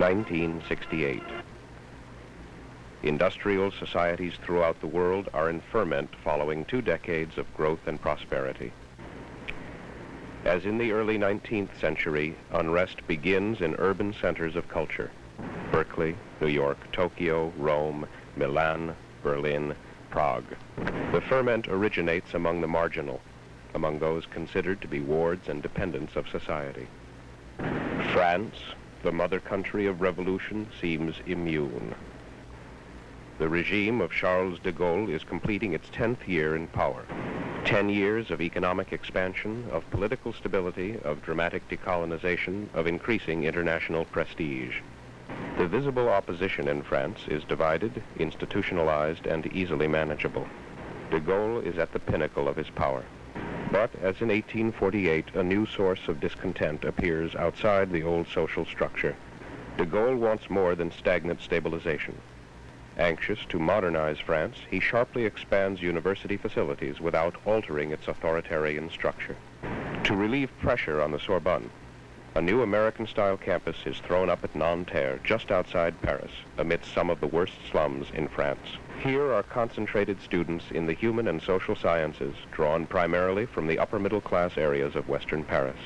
1968. Industrial societies throughout the world are in ferment following 2 decades of growth and prosperity. As in the early 19th century, unrest begins in urban centers of culture: Berkeley, New York, Tokyo, Rome, Milan, Berlin, Prague. The ferment originates among the marginal, among those considered to be wards and dependents of society. France, the mother country of revolution, seems immune. The regime of Charles de Gaulle is completing its 10th year in power. 10 years of economic expansion, of political stability, of dramatic decolonization, of increasing international prestige. The visible opposition in France is divided, institutionalized, and easily manageable. De Gaulle is at the pinnacle of his power. But, as in 1848, a new source of discontent appears outside the old social structure. De Gaulle wants more than stagnant stabilization. Anxious to modernize France, he sharply expands university facilities without altering its authoritarian structure. To relieve pressure on the Sorbonne, a new American-style campus is thrown up at Nanterre, just outside Paris, amidst some of the worst slums in France. Here are concentrated students in the human and social sciences, drawn primarily from the upper-middle-class areas of Western Paris.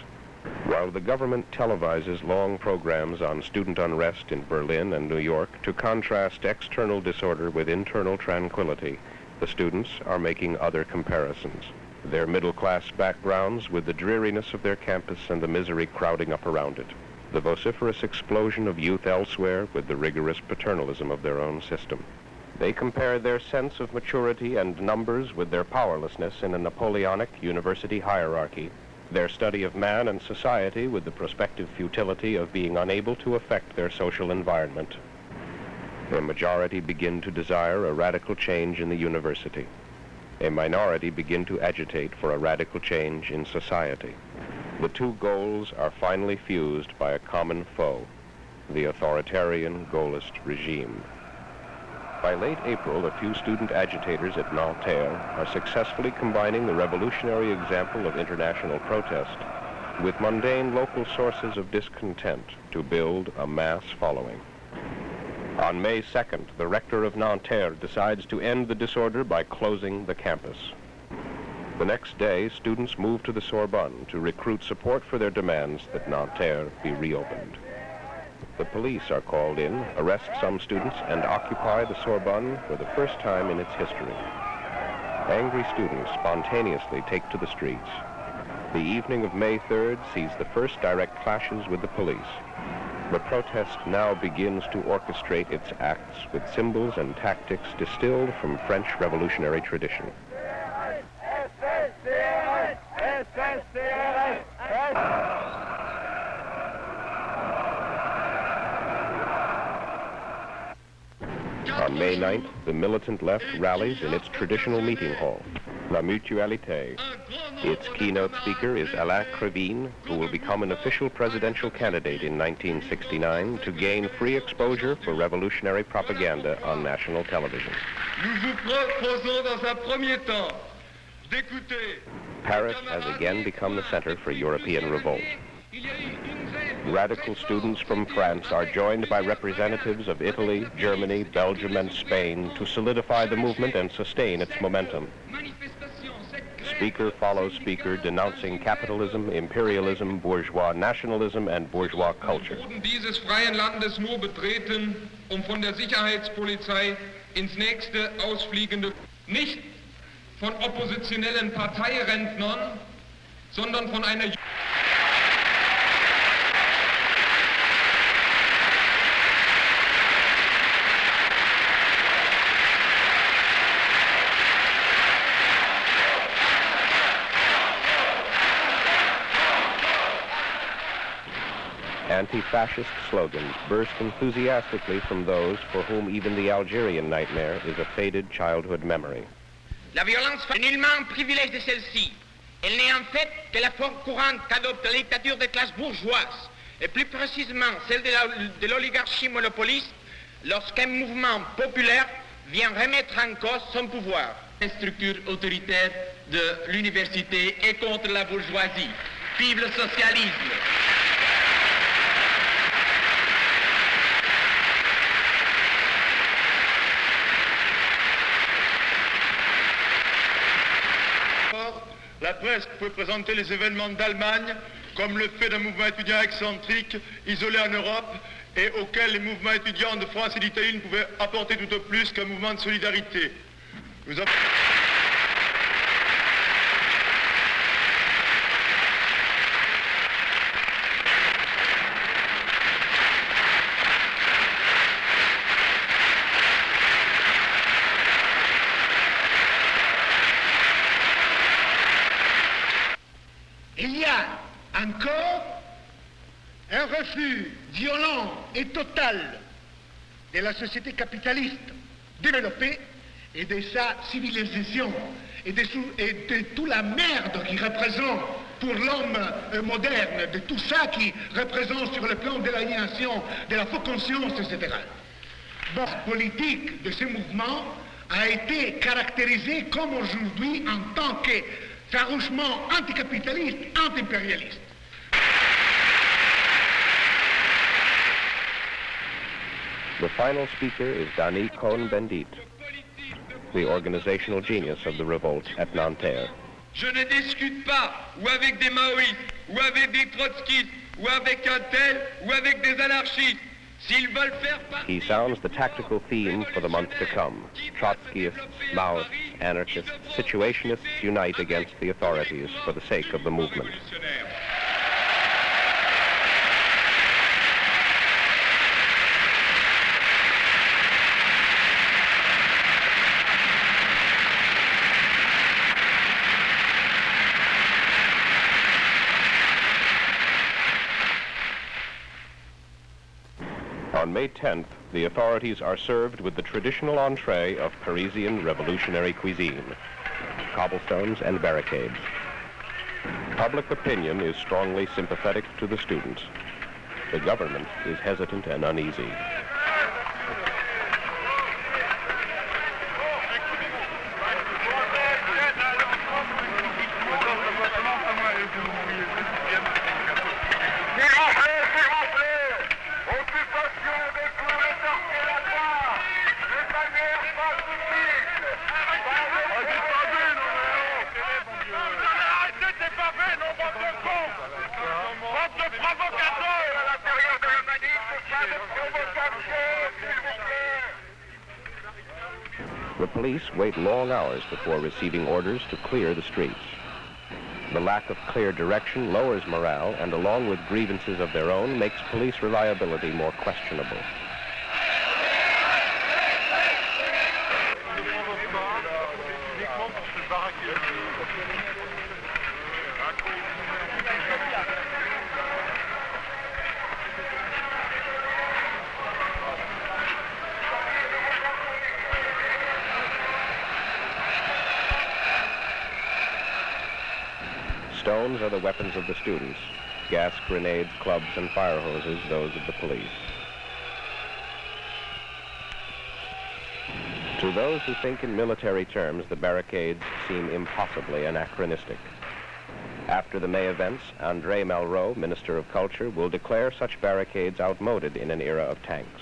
While the government televises long programs on student unrest in Berlin and New York to contrast external disorder with internal tranquility, the students are making other comparisons. Their middle-class backgrounds with the dreariness of their campus and the misery crowding up around it. The vociferous explosion of youth elsewhere with the rigorous paternalism of their own system. They compare their sense of maturity and numbers with their powerlessness in a Napoleonic university hierarchy. Their study of man and society with the prospective futility of being unable to affect their social environment. A majority begin to desire a radical change in the university. A minority begin to agitate for a radical change in society. The 2 goals are finally fused by a common foe, the authoritarian Gaullist regime. By late April, a few student agitators at Nanterre are successfully combining the revolutionary example of international protest with mundane local sources of discontent to build a mass following. On May 2nd, the rector of Nanterre decides to end the disorder by closing the campus. The next day, students move to the Sorbonne to recruit support for their demands that Nanterre be reopened. The police are called in, arrest some students, and occupy the Sorbonne for the first time in its history. Angry students spontaneously take to the streets. The evening of May 3rd sees the first direct clashes with the police. The protest now begins to orchestrate its acts with symbols and tactics distilled from French revolutionary tradition. On May 9th, the militant left rallies in its traditional meeting hall, La Mutualité. Its keynote speaker is Alain Crevin, who will become an official presidential candidate in 1969 to gain free exposure for revolutionary propaganda on national television. Paris has again become the center for European revolt. Radical students from France are joined by representatives of Italy, Germany, Belgium, and Spain to solidify the movement and sustain its momentum. Speaker follows speaker denouncing capitalism, imperialism, bourgeois nationalism, and bourgeois culture. Dieses freien Landes nur betreten, von der Sicherheitspolizei ins nächste ausfliegende, nicht von oppositionellen Parteirentnern, sondern von einer Anti-fascist slogans burst enthusiastically from those for whom even the Algerian nightmare is a faded childhood memory. La violence n'est nullement un privilège de celle-ci. Elle n'est en fait que la forme courante qu'adopte la dictature des classes bourgeoises, et plus précisément celle de l'oligarchie monopoliste, lorsqu'un mouvement populaire vient remettre en cause son pouvoir. La structure autoritaire de l'université est contre la bourgeoisie. Vive le socialisme! La presse pouvait présenter les événements d'Allemagne comme le fait d'un mouvement étudiant excentrique, isolé en Europe, et auquel les mouvements étudiants de France et d'Italie ne pouvaient apporter tout au plus qu'un mouvement de solidarité. Nous avons... Il y a encore un refus violent et total de la société capitaliste développée et de sa civilisation et de toute la merde qui représente pour l'homme moderne, de tout ça qui représente sur le plan de l'aliénation, de la fausse conscience, etc. La politique de ce mouvement a été caractérisée comme aujourd'hui en tant que farouchement anticapitaliste, anti-impérialiste. The final speaker is Dany Cohn-Bendit, the organizational genius of the revolt at Nanterre. Je ne discute pas ou avec des maoïstes, ou avec des trotskistes, ou avec un tel, ou avec des anarchistes. S'ils veulent faire partie... He sounds the tactical theme for the months to come. Trotskyists, Maoists, anarchists, situationists unite against the authorities for the sake of the movement. On May 10th, the authorities are served with the traditional entree of Parisian revolutionary cuisine, cobblestones and barricades. Public opinion is strongly sympathetic to the students. The government is hesitant and uneasy. The police wait long hours before receiving orders to clear the streets. The lack of clear direction lowers morale and, along with grievances of their own, makes police reliability more questionable. Stones are the weapons of the students, gas grenades, clubs, and fire hoses those of the police. To those who think in military terms, the barricades seem impossibly anachronistic. After the May events, André Malraux, Minister of Culture, will declare such barricades outmoded in an era of tanks.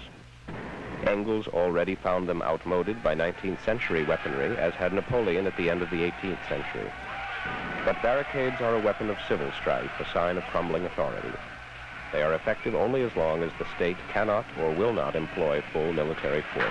Engels already found them outmoded by 19th century weaponry, as had Napoleon at the end of the 18th century. But barricades are a weapon of civil strife, a sign of crumbling authority. They are effective only as long as the state cannot or will not employ full military force.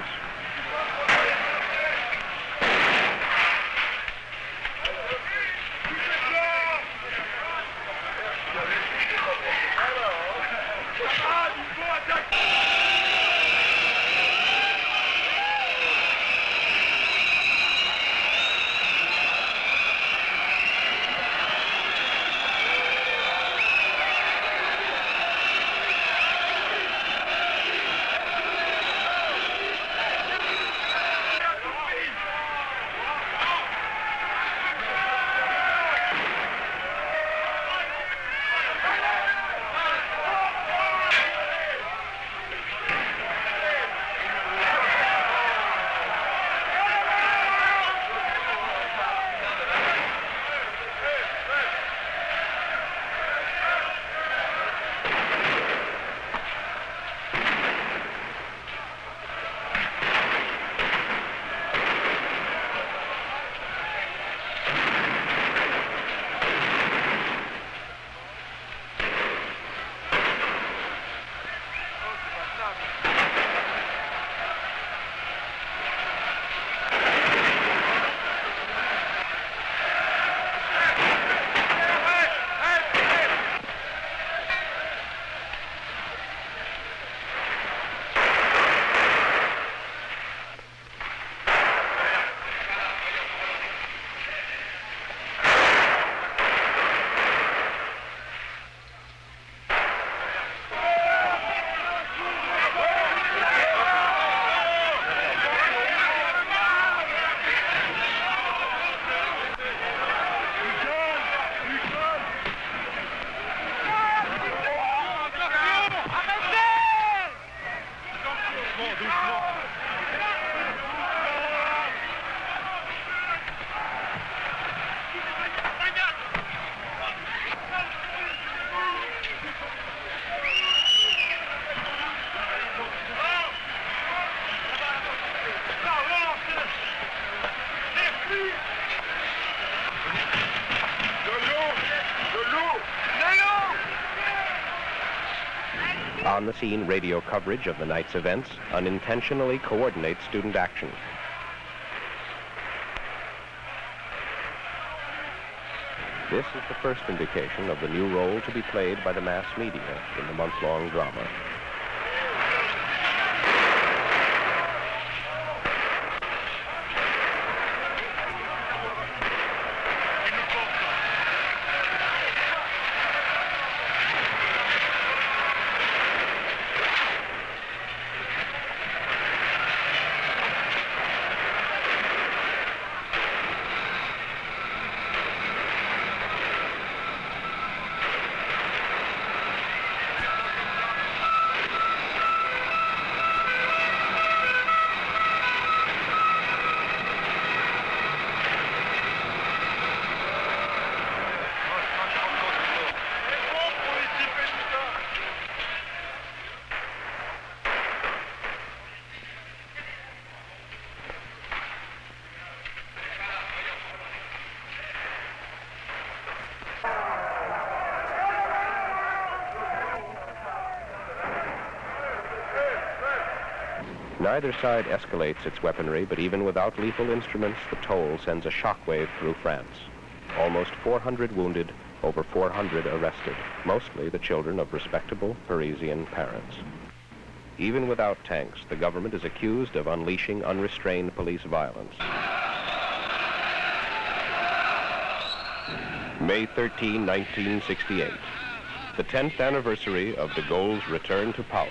On-the-scene radio coverage of the night's events unintentionally coordinates student action. This is the first indication of the new role to be played by the mass media in the month-long drama. Neither side escalates its weaponry, but even without lethal instruments, the toll sends a shockwave through France. Almost 400 wounded, over 400 arrested, mostly the children of respectable Parisian parents. Even without tanks, the government is accused of unleashing unrestrained police violence. May 13, 1968, the 10th anniversary of de Gaulle's return to power.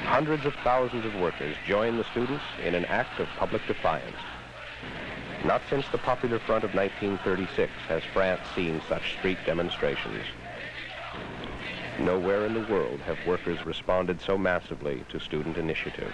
Hundreds of thousands of workers join the students in an act of public defiance. Not since the Popular Front of 1936 has France seen such street demonstrations. Nowhere in the world have workers responded so massively to student initiative.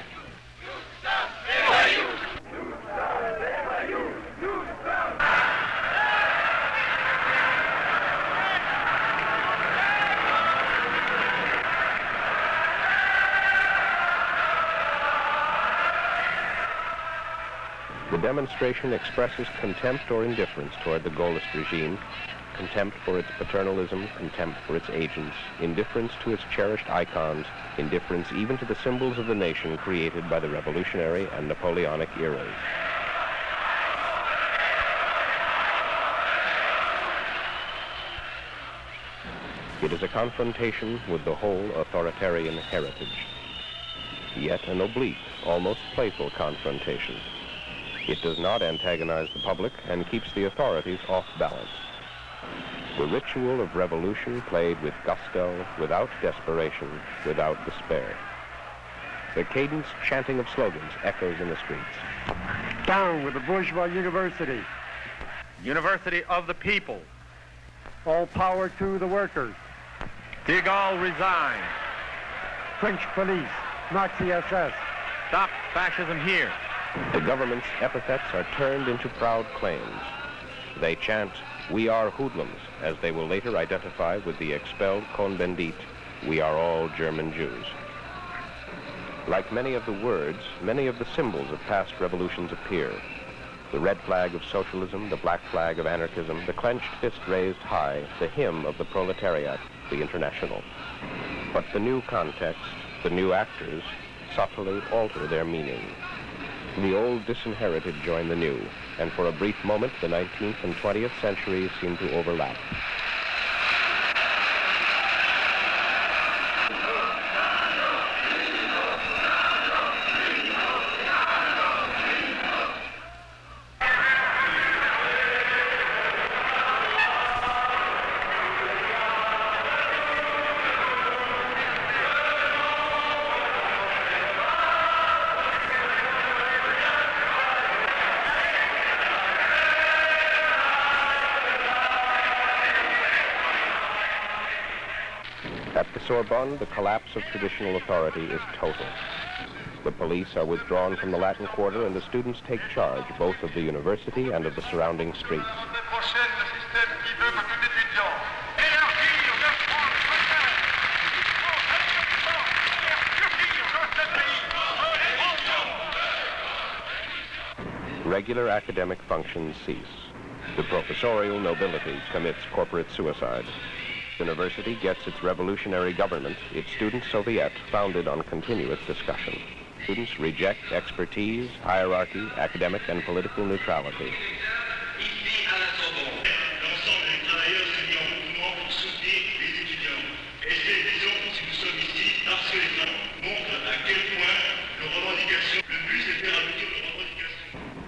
The demonstration expresses contempt or indifference toward the Gaullist regime, contempt for its paternalism, contempt for its agents, indifference to its cherished icons, indifference even to the symbols of the nation created by the revolutionary and Napoleonic eras. It is a confrontation with the whole authoritarian heritage, yet an oblique, almost playful confrontation. It does not antagonize the public and keeps the authorities off balance. The ritual of revolution played with gusto, without desperation, without despair. The cadenced chanting of slogans echoes in the streets. Down with the bourgeois university. University of the people. All power to the workers. De Gaulle resign. French police, Nazi SS. Stop fascism here. The government's epithets are turned into proud claims. They chant, "We are hoodlums," as they will later identify with the expelled Cohn-Bendit, "We are all German Jews." Like many of the words, many of the symbols of past revolutions appear. The red flag of socialism, the black flag of anarchism, the clenched fist raised high, the hymn of the proletariat, the International. But the new context, the new actors, subtly alter their meaning. The old disinherited join the new, and for a brief moment, the 19th and 20th centuries seem to overlap. At the Sorbonne, the collapse of traditional authority is total. The police are withdrawn from the Latin Quarter, and the students take charge both of the university and of the surrounding streets. regular academic functions cease. The professorial nobility commits corporate suicide. University gets its revolutionary government, its student soviet, founded on continuous discussion. Students reject expertise, hierarchy, academic and political neutrality.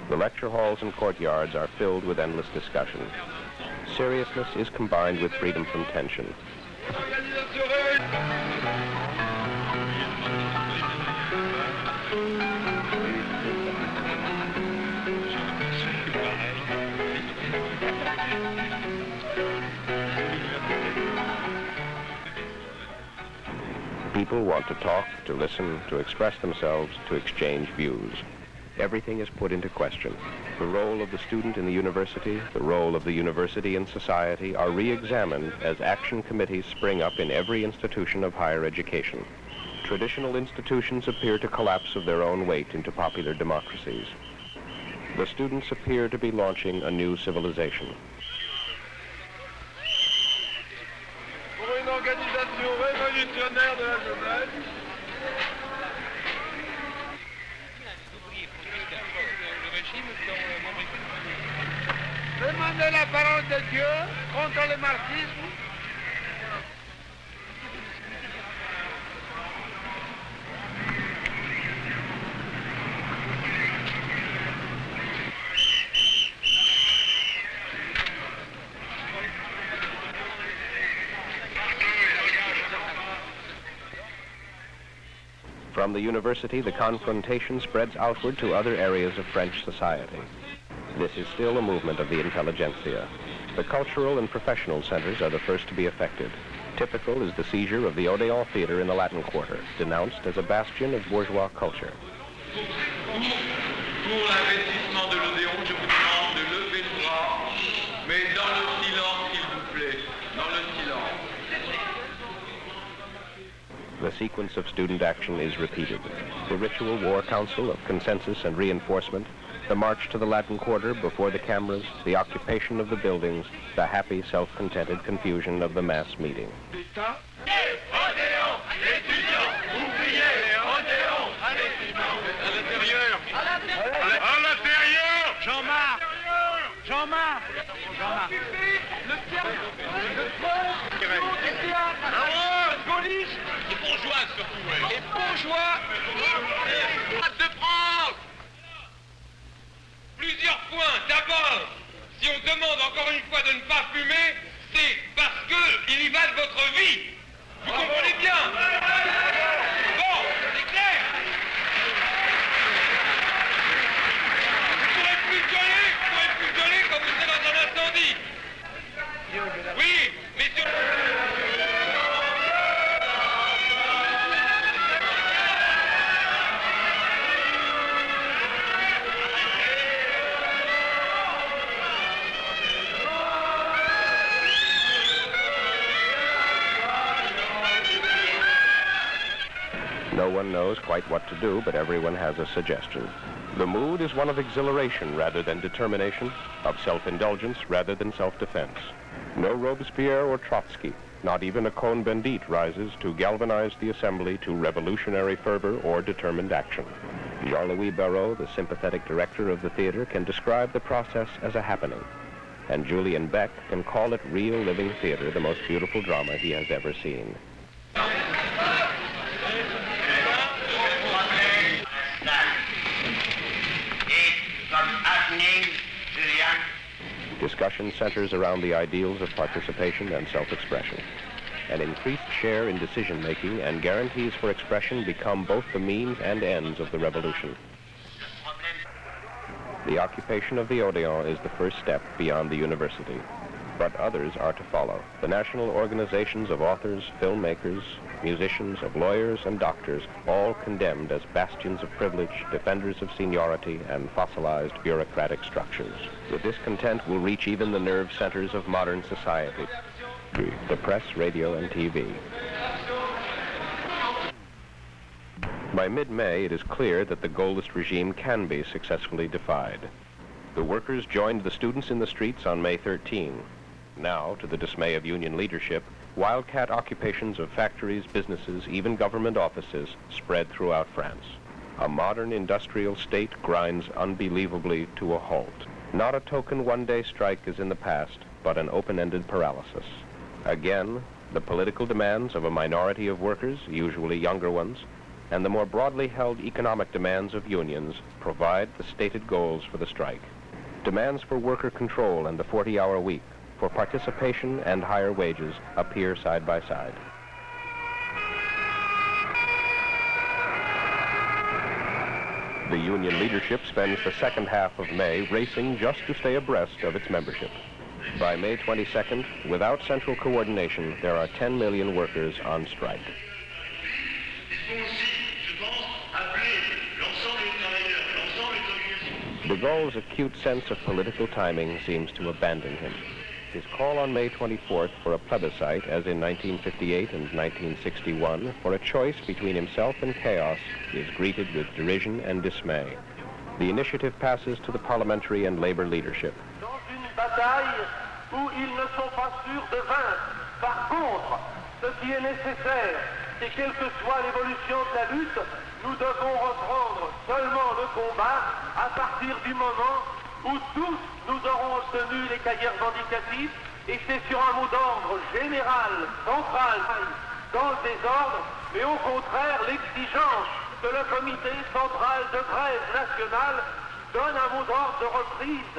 The lecture halls and courtyards are filled with endless discussion. Seriousness is combined with freedom from tension. People want to talk, to listen, to express themselves, to exchange views. Everything is put into question. The role of the student in the university, the role of the university in society are re-examined as action committees spring up in every institution of higher education. Traditional institutions appear to collapse of their own weight into popular democracies. The students appear to be launching a new civilization. Pour une organisation révolutionnaire de la jeunesse, demandez la parole de Dieu contre le marxisme. From the university, the confrontation spreads outward to other areas of French society. This is still a movement of the intelligentsia. The cultural and professional centers are the first to be affected. Typical is the seizure of the Odéon Theater in the Latin Quarter, denounced as a bastion of bourgeois culture. Pour l'investissement de l'Odéon, je vous demande de lever le bras, mais dans le silence, s'il vous plaît, dans le silence. The sequence of student action is repeated. The ritual war council of consensus and reinforcement, the march to the Latin Quarter before the cameras, the occupation of the buildings, the happy, self-contented confusion of the mass meeting. Jean-Marc police. Les bourgeois surtout. Les bourgeois de France. Plusieurs points. D'abord, si on demande encore une fois de ne pas fumer, c'est parce qu'il y va de votre vie. Vous comprenez bien? Bon, c'est clair. Vous pourrez plus gueuler quand vous êtes dans un incendie. Oui, mais sur... No one knows quite what to do, but everyone has a suggestion. The mood is one of exhilaration rather than determination, of self-indulgence rather than self-defense. No Robespierre or Trotsky, not even a Cohn-Bendit rises to galvanize the assembly to revolutionary fervor or determined action. Jean-Louis Barrault, the sympathetic director of the theater, can describe the process as a happening. And Julian Beck can call it real living theater, the most beautiful drama he has ever seen. Discussion centers around the ideals of participation and self-expression. An increased share in decision-making and guarantees for expression become both the means and ends of the revolution. The occupation of the Odéon is the first step beyond the university, but others are to follow. The national organizations of authors, filmmakers, musicians, of lawyers and doctors, all condemned as bastions of privilege, defenders of seniority, and fossilized bureaucratic structures. The discontent will reach even the nerve centers of modern society, the press, radio, and TV. By mid-May, it is clear that the Gaullist regime can be successfully defied. The workers joined the students in the streets on May 13. Now, to the dismay of union leadership, wildcat occupations of factories, businesses, even government offices spread throughout France. A modern industrial state grinds unbelievably to a halt. Not a token one-day strike as in the past, but an open-ended paralysis. Again, the political demands of a minority of workers, usually younger ones, and the more broadly held economic demands of unions provide the stated goals for the strike. Demands for worker control and the 40-hour week, for participation and higher wages, appear side by side. The union leadership spends the second half of May racing just to stay abreast of its membership. By May 22nd, without central coordination, there are 10 million workers on strike. De Gaulle's acute sense of political timing seems to abandon him. His call on May 24th for a plebiscite, as in 1958 and 1961, for a choice between himself and chaos, is greeted with derision and dismay. The initiative passes to the parliamentary and labor leadership. Dans une bataille où ils ne sont pas sûrs de vaincre. Par contre, ce qui est nécessaire, c'est quelle que soit l'évolution de la lutte, nous devons reprendre seulement le combat à partir du moment où tous nous aurons obtenu les cahiers revendicatifs, et c'est sur un mot d'ordre général, central, dans le désordre, mais au contraire l'exigence que le comité central de grève nationale donne un mot d'ordre de reprise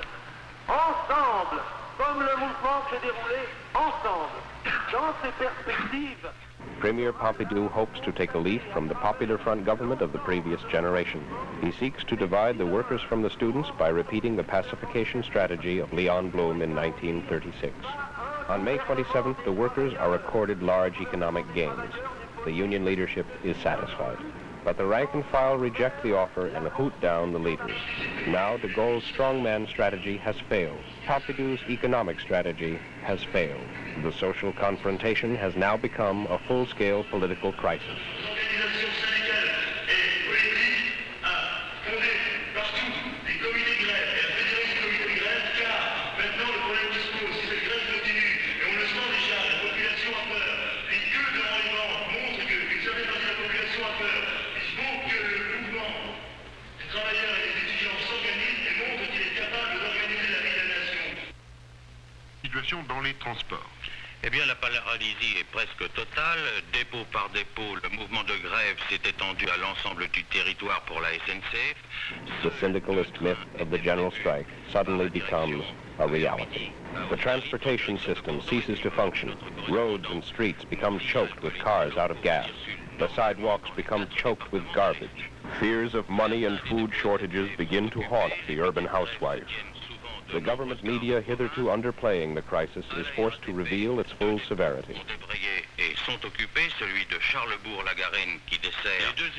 ensemble, comme le mouvement s'est déroulé ensemble. Dans ces perspectives, Premier Pompidou hopes to take a leaf from the Popular Front government of the previous generation. He seeks to divide the workers from the students by repeating the pacification strategy of Leon Blum in 1936. On May 27th, the workers are accorded large economic gains. The union leadership is satisfied. But the rank and file reject the offer and hoot down the leaders. Now de Gaulle's strongman strategy has failed. Pompidou's economic strategy has failed. The social confrontation has now become a full-scale political crisis. Dans les transports. Eh bien, la paralysie est presque totale. Dépôt par dépôt, le mouvement de grève s'est étendu à l'ensemble du territoire pour la SNCF. The syndicalist myth of the general strike suddenly becomes a reality. The transportation system ceases to function. Roads and streets become choked with cars out of gas. The sidewalks become choked with garbage. Fears of money and food shortages begin to haunt the urban housewife. The government media, hitherto underplaying the crisis, is forced to reveal its full severity. Et sont occupés, celui de Charlesbourg-la-Garenne qui dessert 13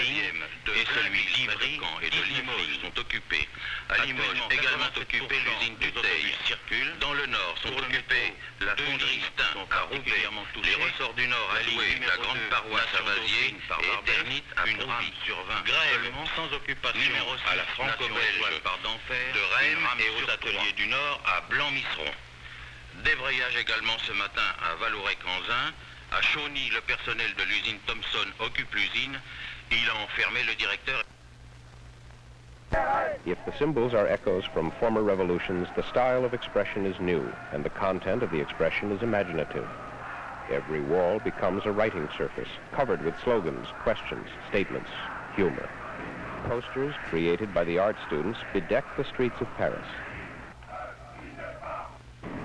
lignes et celui d'Ivry et de Limoges sont occupés. À Limoges, également occupé l'usine du Teil circule. Dans le nord sont occupés la fonderie Stein à Roubaix. Les ressorts du nord alloués la grande paroisse à Vaziers et Ternit à Provy sur 20. Grève sans occupation à la franco-belge de Rennes et aux ateliers du nord à Blanc-Misseron. Débrayage également ce matin à Valourec-en-Zin. À Chauny, le personnel de l'usine Thomson occupe l'usine. Il a enfermé le directeur. If the symbols are echoes from former revolutions, the style of expression is new, and the content of the expression is imaginative. Every wall becomes a writing surface, covered with slogans, questions, statements, humor. Posters created by the art students bedeck the streets of Paris.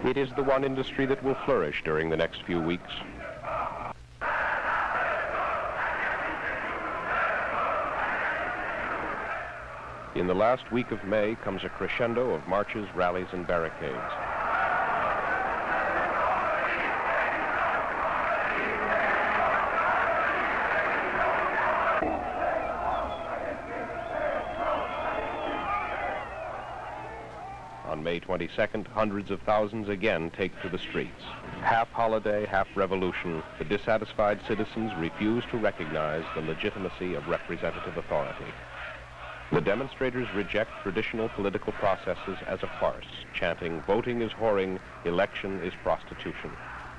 It is the one industry that will flourish during the next few weeks. In the last week of May comes a crescendo of marches, rallies, and barricades. On May 22nd, hundreds of thousands again take to the streets. Half holiday, half revolution, the dissatisfied citizens refuse to recognize the legitimacy of representative authority. The demonstrators reject traditional political processes as a farce, chanting, "Voting is whoring, election is prostitution."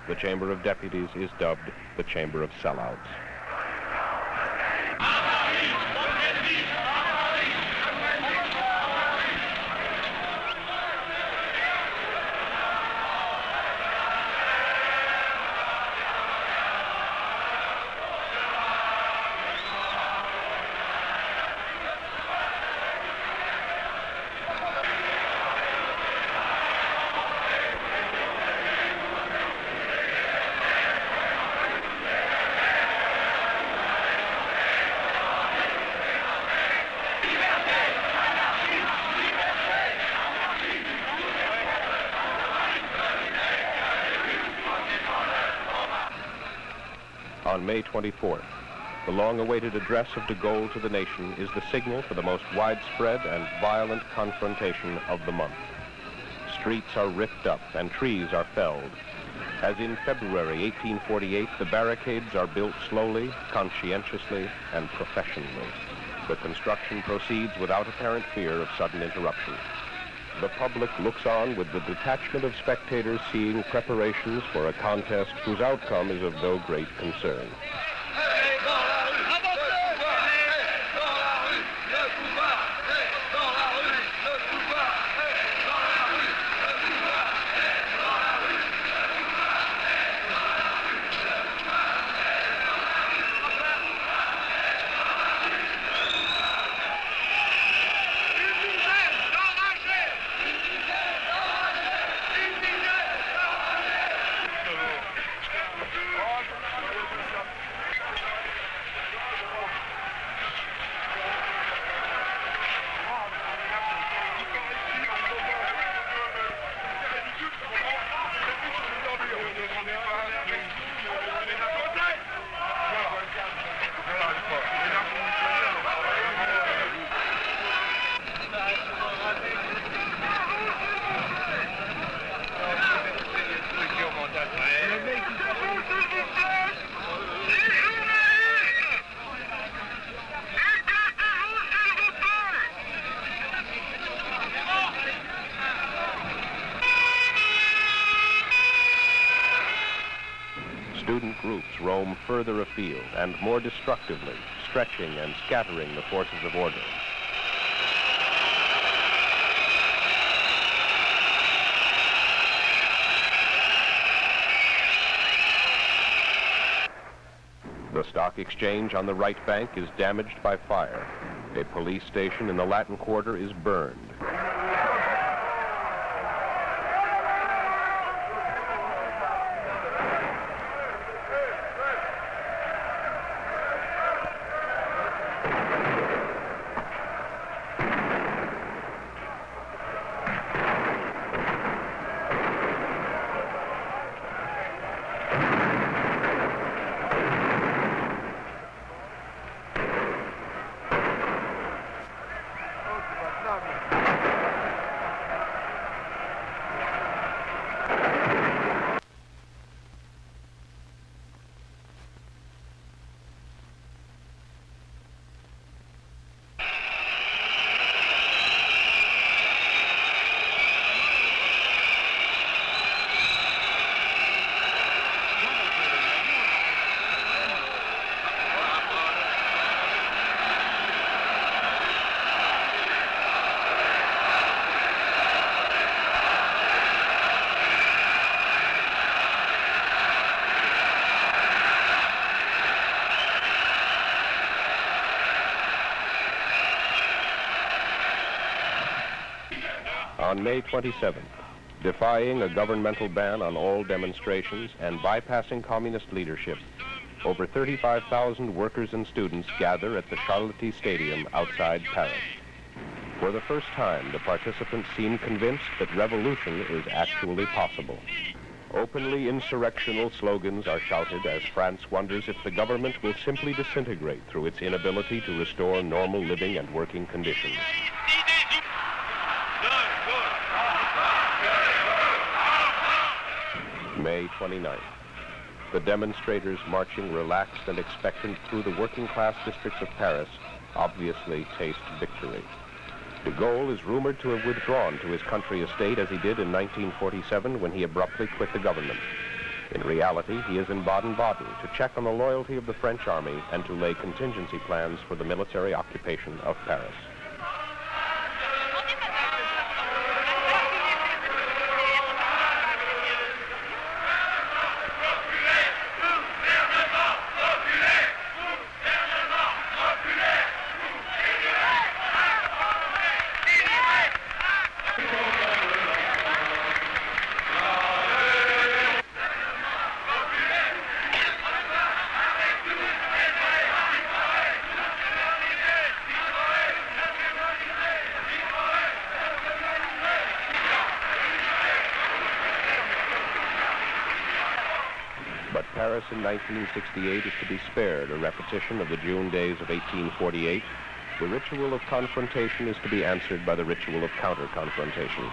The Chamber of Deputies is dubbed the Chamber of Sellouts. On May 24th, the long-awaited address of de Gaulle to the nation is the signal for the most widespread and violent confrontation of the month. Streets are ripped up and trees are felled. As in February 1848, the barricades are built slowly, conscientiously, and professionally. The construction proceeds without apparent fear of sudden interruption. The public looks on with the detachment of spectators seeing preparations for a contest whose outcome is of no great concern. Student groups roam further afield and more destructively, stretching and scattering the forces of order. The stock exchange on the right bank is damaged by fire. A police station in the Latin Quarter is burned. On May 27th, defying a governmental ban on all demonstrations and bypassing communist leadership, over 35,000 workers and students gather at the Charlotte Stadium outside Paris. For the first time, the participants seem convinced that revolution is actually possible. Openly insurrectional slogans are shouted as France wonders if the government will simply disintegrate through its inability to restore normal living and working conditions. May 29th. The demonstrators marching relaxed and expectant through the working-class districts of Paris obviously taste victory. De Gaulle is rumored to have withdrawn to his country estate as he did in 1947 when he abruptly quit the government. In reality, he is in Baden-Baden to check on the loyalty of the French army and to lay contingency plans for the military occupation of Paris. But Paris in 1968 is to be spared a repetition of the June days of 1848. The ritual of confrontation is to be answered by the ritual of counter-confrontation.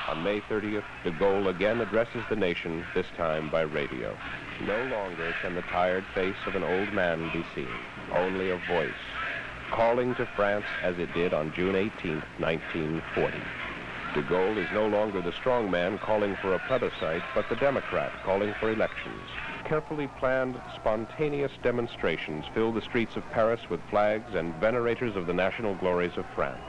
On May 30th, de Gaulle again addresses the nation, this time by radio. No longer can the tired face of an old man be seen, only a voice, calling to France as it did on June 18th, 1940. De Gaulle is no longer the strong man calling for a plebiscite, but the Democrat calling for elections. Carefully planned, spontaneous demonstrations fill the streets of Paris with flags and venerators of the national glories of France.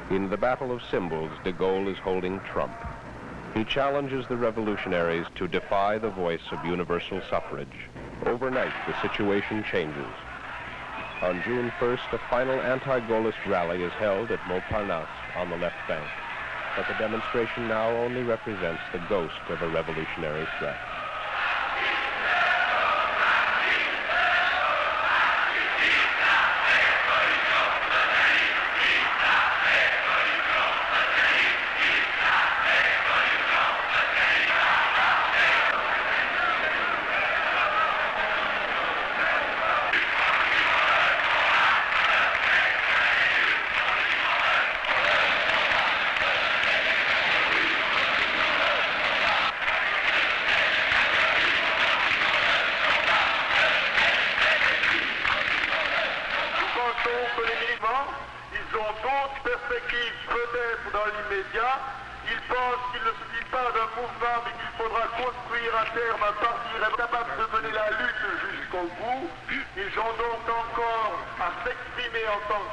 In the battle of symbols, de Gaulle is holding trump. He challenges the revolutionaries to defy the voice of universal suffrage. Overnight, the situation changes. On June 1st, a final anti-Gaullist rally is held at Montparnasse on the left bank. But the demonstration now only represents the ghost of a revolutionary threat. Que les militants, ils ont d'autres perspectives peut-être dans l'immédiat. Ils pensent qu'il ne suffit pas d'un mouvement, mais qu'il faudra construire à terme un parti capable de mener la lutte jusqu'au bout. Ils ont donc encore à s'exprimer en tant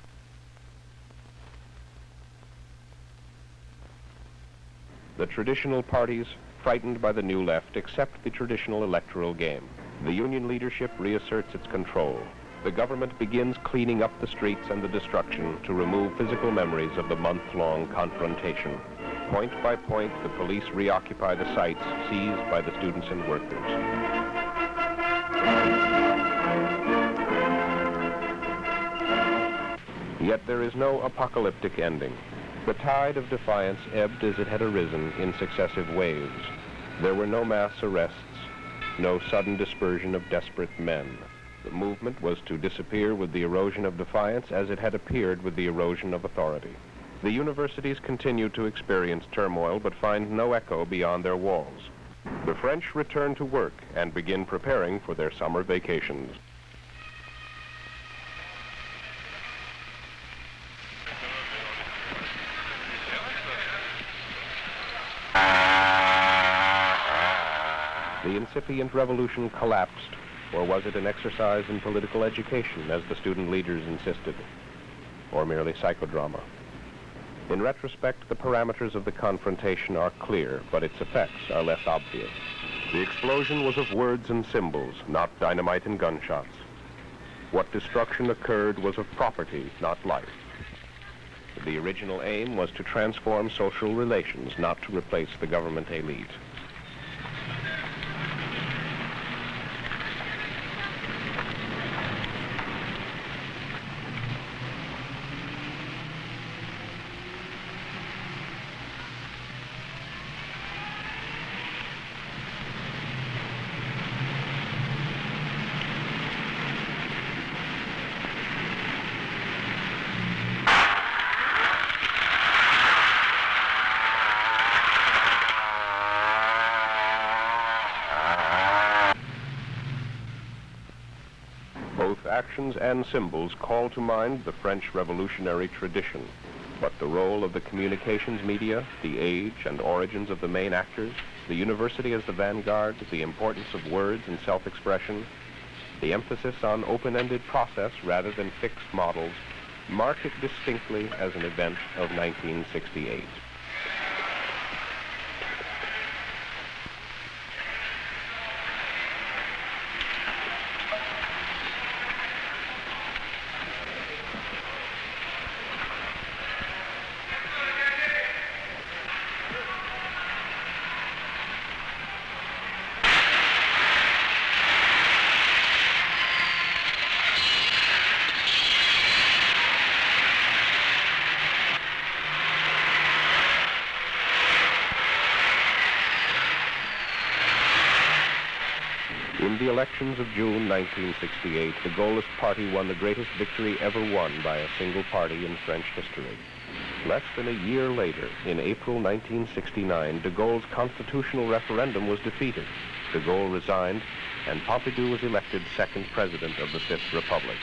que... The traditional parties, frightened by the new left, accept the traditional electoral game. The union leadership reasserts its control. The government begins cleaning up the streets and the destruction to remove physical memories of the month-long confrontation. Point by point, the police reoccupy the sites seized by the students and workers. Yet there is no apocalyptic ending. The tide of defiance ebbed as it had arisen in successive waves. There were no mass arrests, no sudden dispersion of desperate men. The movement was to disappear with the erosion of defiance as it had appeared with the erosion of authority. The universities continue to experience turmoil but find no echo beyond their walls. The French return to work and begin preparing for their summer vacations. The incipient revolution collapsed. Or was it an exercise in political education, as the student leaders insisted, or merely psychodrama? In retrospect, the parameters of the confrontation are clear, but its effects are less obvious. The explosion was of words and symbols, not dynamite and gunshots. What destruction occurred was of property, not life. The original aim was to transform social relations, not to replace the government elite. actions and symbols call to mind the French revolutionary tradition. But the role of the communications media, the age and origins of the main actors, the university as the vanguard, the importance of words and self-expression, the emphasis on open-ended process rather than fixed models, mark it distinctly as an event of 1968. In the elections of June 1968, the Gaullist Party won the greatest victory ever won by a single party in French history. Less than a year later, in April 1969, de Gaulle's constitutional referendum was defeated. De Gaulle resigned, and Pompidou was elected second president of the Fifth Republic.